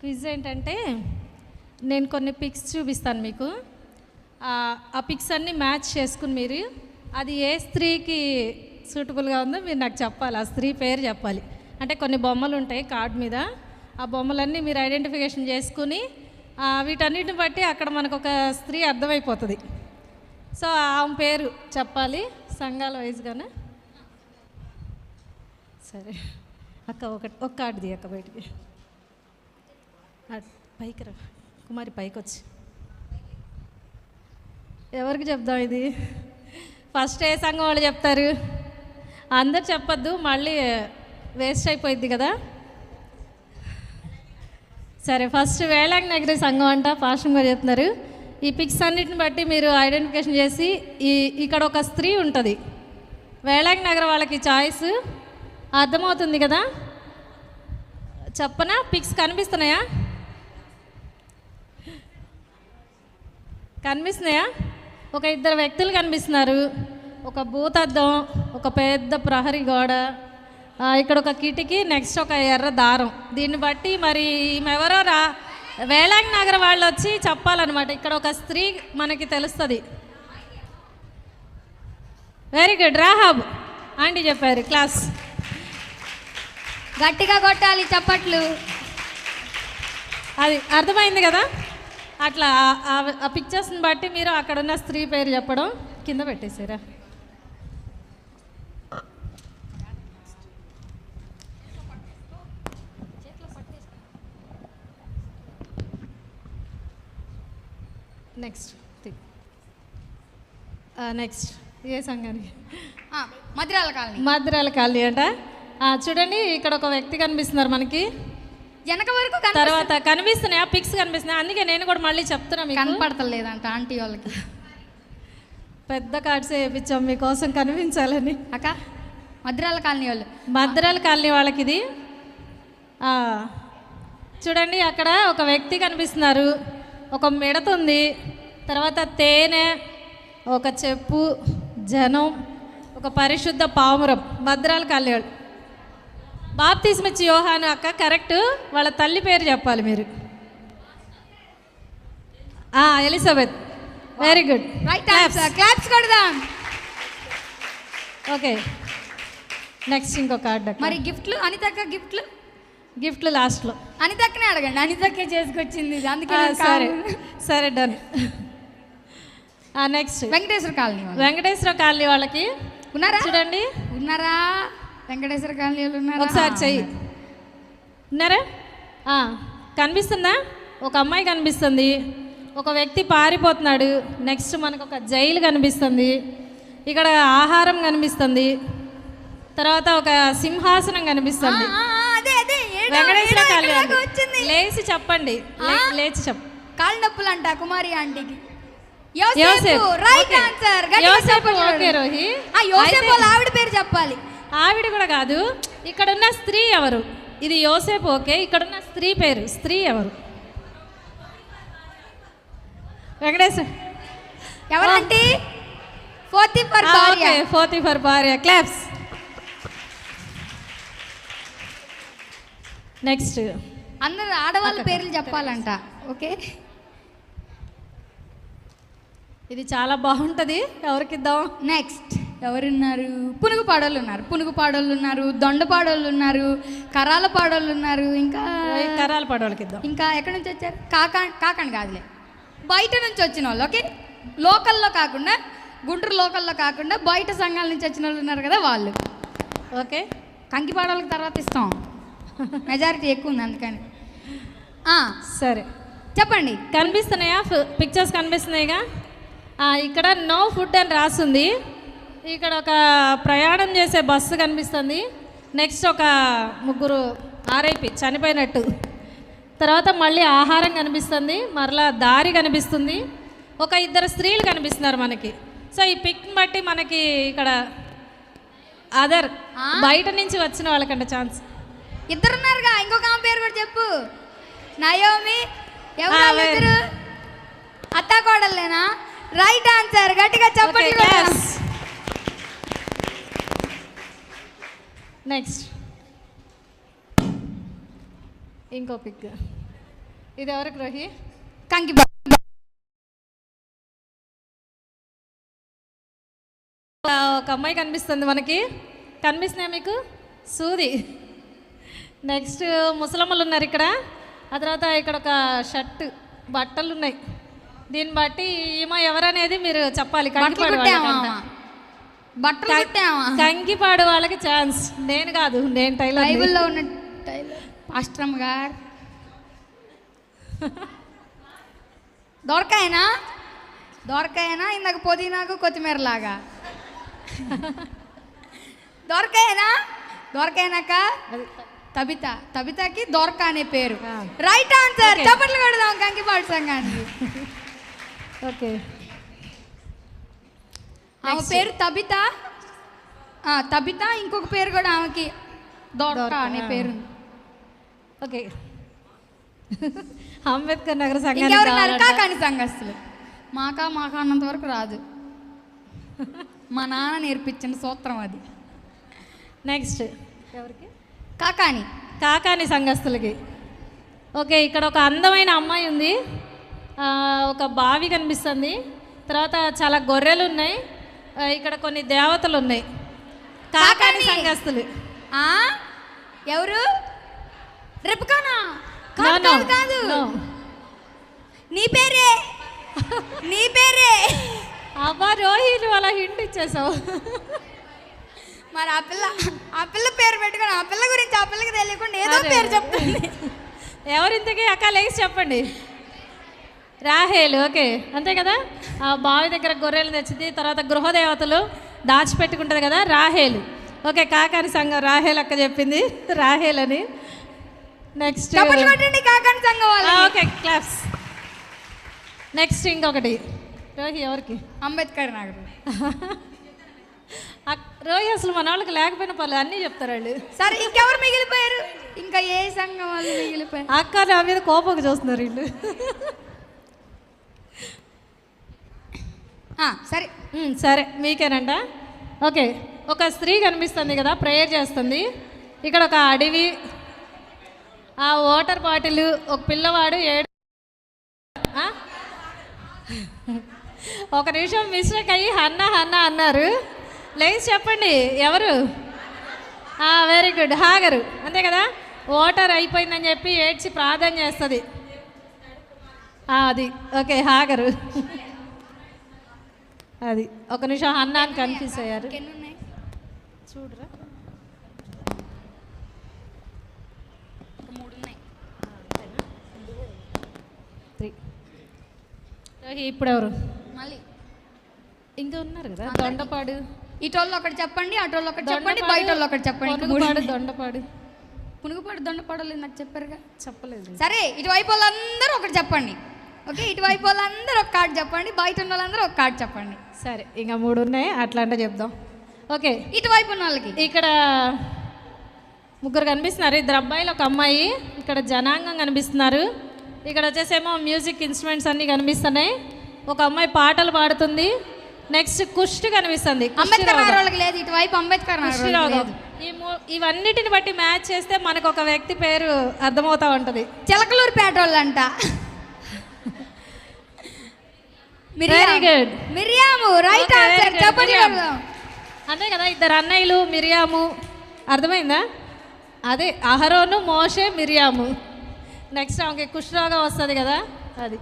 Quiz ఏంటంటే నేను కొన్ని పిక్స్ చూపిస్తాను మీకు. ఆ పిక్స్ అన్నీ మ్యాచ్ చేసుకుని మీరు అది ఏ స్త్రీకి సూటబుల్గా ఉందో మీరు నాకు చెప్పాలి. ఆ స్త్రీ పేరు చెప్పాలి. అంటే కొన్ని బొమ్మలు ఉంటాయి కార్డ్ మీద, ఆ బొమ్మలన్నీ మీరు ఐడెంటిఫికేషన్ చేసుకుని వీటన్నిటిని బట్టి అక్కడ మనకు ఒక స్త్రీ అర్థమైపోతుంది. సో ఆమె పేరు చెప్పాలి సంఘాల వైజ్గానే. సరే అక్క ఒక కార్డు అక్క బయటికి పైకి రా కుమారి, పైకి వచ్చి ఎవరికి చెప్దాం ఇది? ఫస్ట్ ఏ సంఘం వాళ్ళు చెప్తారు? అందరు చెప్పొద్దు, మళ్ళీ వేస్ట్ అయిపోయింది కదా. సరే ఫస్ట్ వేలాంగ్ నగరి సంఘం అంట పాస్టర్ గారు చెప్తున్నారు. ఈ పిక్స్ అన్నిటిని బట్టి మీరు ఐడెంటిఫికేషన్ చేసి ఇక్కడ ఒక స్త్రీ ఉంటుంది. వేలాంగ్ నగర్ వాళ్ళకి చాయిస్ అర్థమవుతుంది కదా. చెప్పనా? పిక్స్ కనిపిస్తున్నాయా? కనిపిస్తున్నాయా? ఒక ఇద్దరు వ్యక్తులు కనిపిస్తున్నారు. ఒక భూతద్దం, ఒక పెద్ద ప్రహరీ గోడ, ఇక్కడ ఒక కిటికీ, నెక్స్ట్ ఒక ఎర్ర దారం. దీన్ని బట్టి మరి ఎవరో వేలాంగ్ నగర్ వాళ్ళు వచ్చి చెప్పాలన్నమాట. ఇక్కడ ఒక స్త్రీ మనకి తెలుస్తుంది. వెరీ గుడ్, రాహాబ్ ఆంటీ చెప్పారు. క్లాస్ గట్టిగా కొట్టాలి చప్పట్లు. అది అర్థమైంది కదా. అట్లా ఆ పిక్చర్స్ని బట్టి మీరు అక్కడున్న స్త్రీ పేరు చెప్పడం. కింద పెట్టేసారా? నెక్స్ట్ ఏ సంఘానికి? మద్రాల కాలనీ అంట. చూడండి ఇక్కడ ఒక వ్యక్తి కనిపిస్తున్నారు మనకి వెనక వరకు. తర్వాత కనిపిస్తున్నాయి, ఆ పిక్స్ కనిపిస్తున్నాయి. అందుకే నేను కూడా మళ్ళీ చెప్తున్నా, మీకు కనపడతలేదంట ఆంటీ వాళ్ళకి. పెద్ద కార్డ్స్ వేయించాం మీకోసం కనిపించాలని. అక్క మద్రాల కాలనీ వాళ్ళు, మద్రాల కాలనీ వాళ్ళకి ఇది. చూడండి అక్కడ ఒక వ్యక్తి కనిపిస్తున్నారు, ఒక మిడతుంది, తర్వాత తేనె, ఒక చెప్పు, జనం, ఒక పరిశుద్ధ పావురం. మద్రాల కాలనీ వాళ్ళు. బాప్తిస్మిచ్చి యోహాను అక్క కరెక్ట్. వాళ్ళ తల్లి పేరు చెప్పాలి మీరు. ఎలిజబెత్. వెరీ గుడ్, క్లాప్స్ కొడదాం. ఓకే నెక్స్ట్ ఇంకో కార్డు. మరి గిఫ్ట్లు అనితక్క, గిఫ్ట్లు లాస్ట్లో అనితక్కనే అడగండి. అనితక్కే చేసుకొచ్చింది, అందుకే. సరే డన్. నెక్స్ట్ వెంకటేశ్వర కాలనీ వాళ్ళకి ఉన్నారా? చూడండి ఉన్నారా? వెంకటేశ్వర కాలనీ వాళ్ళు ఉన్నారా? ఒకసారి చెయ్యి. ఉన్నారా? కనిపిస్తుందా? ఒక అమ్మాయి కనిపిస్తుంది, ఒక వ్యక్తి పారిపోతున్నాడు, నెక్స్ట్ మనకు ఒక జైలు కనిపిస్తుంది, ఇక్కడ ఆహారం కనిపిస్తుంది, తర్వాత ఒక సింహాసనం కనిపిస్తుంది. వెంకటేశ్వర కాలనీ. లేచి చెప్పండి, లేచి చెప్ప. కాళ్ళ నొప్పులు అంట కుమారి ఆంటీకి. ఆవిడ పేరు చెప్పాలి. ఆవిడ కూడా కాదు, ఇక్కడున్న స్త్రీ ఎవరు? ఇది యోసేపు. ఓకే, ఇక్కడున్న స్త్రీ పేరు, స్త్రీ ఎవరు? వెంకటేశ్వర ఎవరంటే పోతీఫర్ భార్య. క్లాప్స్. నెక్స్ట్ అందరు ఆడవాళ్ళ పేర్లు చెప్పాలంట. ఓకే, ఇది చాలా బాగుంటుంది. ఎవరికిద్దాం? నెక్స్ట్ ఎవరున్నారు? పునుగు పాడోళ్ళు ఉన్నారు, దొండ పాడోళ్ళు ఉన్నారు, కరాల పాడోళ్ళు ఉన్నారు, ఇంకా కరాల పాడోళ్ళకి ఇద్దాం. ఇంకా ఎక్కడి నుంచి వచ్చారు? కాకండి కాదులే, బయట నుంచి వచ్చిన వాళ్ళు. ఓకే, లోకల్లో కాకుండా, గుంటూరు లోకల్లో కాకుండా బయట సంఘాల నుంచి వచ్చిన వాళ్ళు ఉన్నారు కదా, వాళ్ళు. ఓకే, కంకి పాడోళ్ళకి తర్వాత ఇస్తాం, మెజారిటీ ఎక్కువ ఉంది అందుకని. సరే చెప్పండి. కనిపిస్తున్నాయా? పిక్చర్స్ కనిపిస్తున్నాయిగా. ఇక్కడ నో ఫుడ్ అని రాస్తుంది. ఇక్కడ ఒక ప్రయాణం చేసే బస్సు కనిపిస్తుంది. నెక్స్ట్ ఒక ముగ్గురు ఆర్ఐపి చనిపోయినట్టు. తర్వాత మళ్ళీ ఆహారం కనిపిస్తుంది, మరలా దారి కనిపిస్తుంది, ఒక ఇద్దరు స్త్రీలు కనిపిస్తున్నారు మనకి. సో ఈ పిక్ని బట్టి మనకి ఇక్కడ అదర్ బయట నుంచి వచ్చిన వాళ్ళకంటే ఛాన్స్ ఇద్దరున్నారుగా. ఇంకొక ఆమె పేరు కూడా చెప్పు. నయోమి. ఎవరు? అత్తా కోడలేనా? Right answer. గట్టిగా చెప్పండి. నెక్స్ట్ ఇంకో పిక్. ఇది ఎవరికి రోహి? కంకి ఒక అమ్మాయి కనిపిస్తుంది మనకి, కనిపిస్తున్నాయి మీకు? సూది. నెక్స్ట్ ముసలమ్మలు ఉన్నారు ఇక్కడ. ఆ తర్వాత ఇక్కడ ఒక షర్ట్, బట్టలు ఉన్నాయి. దీన్ని బట్టి ఈమె ఎవరనేది మీరు చెప్పాలి. కంకిపాడు కంకిపాడు వాళ్ళకి ఛాన్స్. నేను కాదు, నేను టైలర్. బైబిల్లో ఉన్న టైలర్ పాస్టరమ్మ గారు. దొరకాయనా ఇందాక పుదీనాకు కొత్తిమీర లాగా దొరకాయనాక తబితకి దొరక అనే పేరు. Right answer. చప్పట్లు కొడదాం కంకిపాడు సంఘానికి. ఓకే, ఆమె పేరు తబిత. ఇంకొక పేరు కూడా ఆమెకి దొరక అనే పేరు. ఓకే, అంబేద్కర్ నగర సంఘానికి కాకాని సంఘస్థులు. మాకా అన్నంత వరకు రాదు. మా నాన్న నేర్పించిన సూత్రం అది. నెక్స్ట్ ఎవరికి? కాకాని సంఘస్థులకి. ఓకే, ఇక్కడ ఒక అందమైన అమ్మాయి ఉంది. ఒక బావి కనిపిస్తుంది. తర్వాత చాలా గొర్రెలు ఉన్నాయి. ఇక్కడ కొన్ని దేవతలు ఉన్నాయి. కాకాని సంఘస్థులు. ఎవరు? రెపకానా? కాదు. నీ పేరే అబ్బా రోహిణి, అలా హింట్ ఇచ్చేసావు. మరి ఆ పిల్ల పేరు పెట్టుకుని ఆ పిల్ల గురించి ఆ పిల్లకి తెలియకుండా ఏదో పేరు చెప్తుంది. ఎవరింతకి అక్క లేచి చెప్పండి. రాహేలు. ఓకే, అంతే కదా. ఆ బావి దగ్గర గొర్రెలు తెచ్చింది. తర్వాత గృహదేవతలు దాచిపెట్టుకుంటుంది కదా, రాహేలు. ఓకే, కాకాని సంఘం రాహేల్ అక్క చెప్పింది, రాహేల్ అని. నెక్స్ట్ కాకాని సంఘం. Okay, claps. నెక్స్ట్ ఇంకొకటి రోహి ఎవరికి? అంబేద్కర్ నగర్. రోహి అసలు మన వాళ్ళకి లేకపోయినా పర్లేదు, అన్నీ చెప్తారు వాళ్ళు. సరే, ఇంకెవరు మిగిలిపోయారు? ఇంకా ఏ సంఘం వాళ్ళు మిగిలిపోయారు? అక్క నా మీద కోపంగా చూస్తున్నారు వీళ్ళు. సరే మీకేనంట. ఓకే, ఒక స్త్రీ కనిపిస్తుంది కదా, ప్రేయర్ చేస్తుంది. ఇక్కడ ఒక అడవి, ఆ వాటర్ బాటిల్, ఒక పిల్లవాడు ఒక నిమిషం మిస్టేక్ అయ్యి హన్నా అన్నారు. లేచి చెప్పండి ఎవరు? వెరీ గుడ్, హాగరు. అంతే కదా, వాటర్ అయిపోయిందని చెప్పి ఏడ్చి ప్రార్థన చేస్తుంది. అది ఓకే, హాగరు. అది ఒక నిమిషం హన్నా అని కన్ఫ్యూజ్ అయ్యారు. చూడరా, ఇప్పుడు ఎవరు? మళ్ళీ ఇంకా ఉన్నారు కదా, దొండపాడు. ఇటోళ్ళు ఒకటి చెప్పండి, అటోళ్ళు ఒకటి చెప్పండి, బయట వాళ్ళు ఒకటి చెప్పండి. పునుగుపాడు దొండపాడు నాకు చెప్పారుగా, చెప్పలేదు. సరే, ఇటువైపు వాళ్ళందరూ ఒకటి చెప్పండి. ఓకే, ఇటువైపు వాళ్ళందరూ ఒక కార్డు చెప్పండి, బయట ఉన్న వాళ్ళందరూ ఒక కార్డు చెప్పండి. సరే, ఇంకా 3 ఉన్నాయి, అట్లా అంటే చెప్దాం. ఓకే, ఇటువైపు ఉన్న వాళ్ళకి ఇక్కడ 3 కనిపిస్తున్నారు. 2 అబ్బాయిలు, ఒక అమ్మాయి. ఇక్కడ జనాంగం కనిపిస్తున్నారు. ఇక్కడ వచ్చేసేమో మ్యూజిక్ ఇన్స్ట్రుమెంట్స్ అన్నీ కనిపిస్తున్నాయి. ఒక అమ్మాయి పాటలు పాడుతుంది. నెక్స్ట్ కుష్టి కనిపిస్తుంది. లేదు, ఇటువైపు అంబేద్కర్ ఇవన్నిటిని బట్టి మ్యాచ్ చేస్తే మనకు ఒక వ్యక్తి పేరు అర్థమవుతా ఉంటుంది. చిలకలూరు పేట వాళ్ళంట. వెరీ గుడ్, మిరియాము. Right answer. చెప్పండి. అంతే కదా, 2 అన్నయ్యలు మిరియాము. అర్థమైందా? అదే అహరోను, మోషే, మిరియాము. నెక్స్ట్ ఆమెకి కుష్ఠరోగం వస్తుంది కదా, అది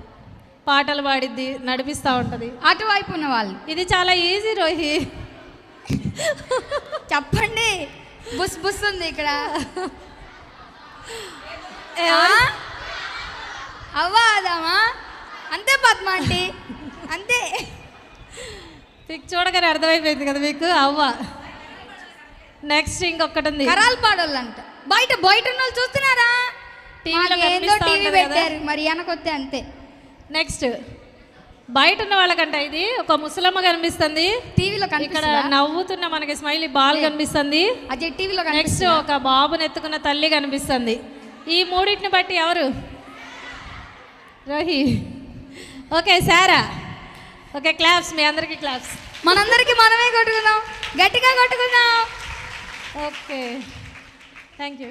పాటలు పాడిద్ది, నడిపిస్తూ ఉంటుంది. అటువైపు ఉన్న వాళ్ళు. ఇది చాలా ఈజీ రోహి. చెప్పండి. బుస్ ఉంది ఇక్కడ. అవ్వా అదామా? అంతే పద్మ ఆంటీ, అంతే. పిక్ చూడగానే అర్థమైపోయింది కదా మీకు, అవ్వ. నెక్స్ట్ ఇంకొకటి ఉంది, కరాలు పాడోళ్ళంట. బయట ఉన్న వాళ్ళు చూస్తున్నారా? టీవీ పెట్టారు, మరి వెనకొస్తే అంతే. నెక్స్ట్ బయట ఉన్న వాళ్ళకంట ఇది ఒక ముసలమ్మ కనిపిస్తుంది టీవీలో. ఇక్కడ నవ్వుతున్న మనకి స్మైలీ బాల్ కనిపిస్తుంది. అదే టీవీలో. నెక్స్ట్ ఒక బాబుని ఎత్తుకున్న తల్లి కనిపిస్తుంది. ఈ 3టిని బట్టి ఎవరు? Rohi. Okay, Sara. Okay, claps. మీ అందరికీ క్లాప్స్. మనందరికీ మనమే కొట్టుకుందాం, గట్టిగా కొట్టుకుందాం. Okay, thank you.